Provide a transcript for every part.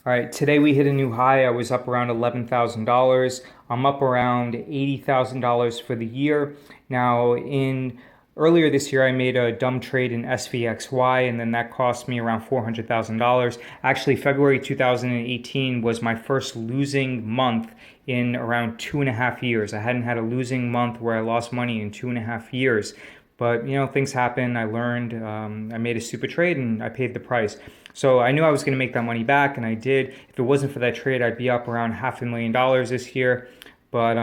All right, today we hit a new high. I was up around $11,000. I'm up around $80,000 for the year. Now, in earlier this year, I made a dumb trade in SVXY, and then that cost me around $400,000. Actually, February 2018 was my first losing month in around 2.5 years. I hadn't had a losing month where I lost money in 2.5 years. But things happen. I learned. I made a stupid trade and I paid the price. So I knew I was going to make that money back, and I did. If it wasn't for that trade, I'd be up around $500,000 this year. But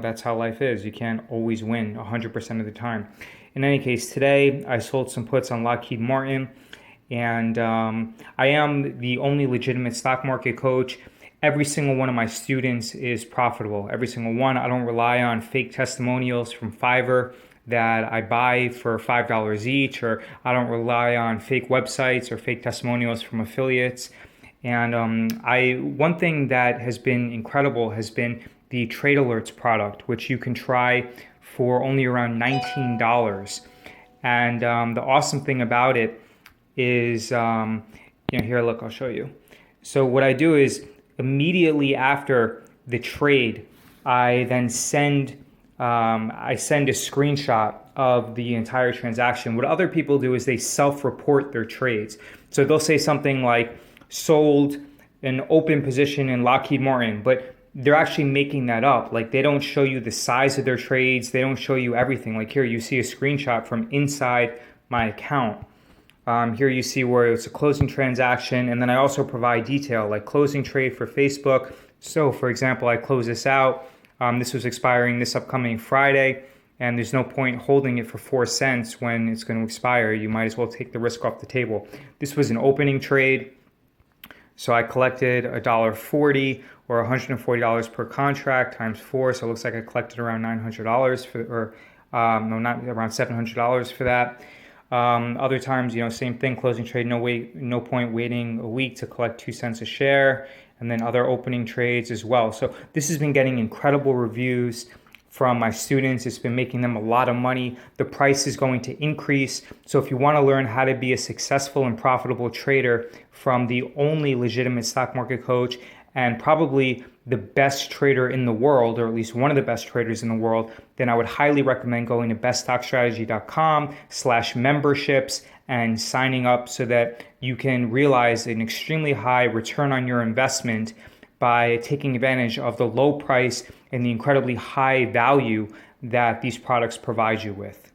that's how life is. You can't always win 100% of the time. In any case, today I sold some puts on Lockheed Martin, and I am the only legitimate stock market coach. Every single one of my students is profitable. Every single one. I don't rely on fake testimonials from Fiverr that I buy for $5 each, or I don't rely on fake websites or fake testimonials from affiliates. And one thing that has been incredible has been the Trade Alerts product, which you can try for only around $19. And the awesome thing about it is, here, look, I'll show you. So what I do is immediately after the trade, I then send a screenshot of the entire transaction. What other people do is they self-report their trades. So they'll say something like sold an open position in Lockheed Martin, but they're actually making that up. Like, they don't show you the size of their trades. They don't show you everything. Like, here you see a screenshot from inside my account. Here you see where it's a closing transaction, and then I also provide detail like closing trade for Facebook. So for example, I close this out. This was expiring this upcoming Friday, and there's no point holding it for 4 cents when it's going to expire. You might as well take the risk off the table. This was an opening trade, so I collected $1.40 or $140 per contract times 4. So it looks like I collected around $900 not around $700 for that. Other times, same thing, closing trade, no point waiting a week to collect 2 cents a share, and then other opening trades as well. So this has been getting incredible reviews from my students. It's been making them a lot of money. The price is going to increase. So if you want to learn how to be a successful and profitable trader from the only legitimate stock market coach and probably the best trader in the world, or at least one of the best traders in the world, then I would highly recommend going to beststockstrategy.com/memberships and signing up so that you can realize an extremely high return on your investment by taking advantage of the low price and the incredibly high value that these products provide you with.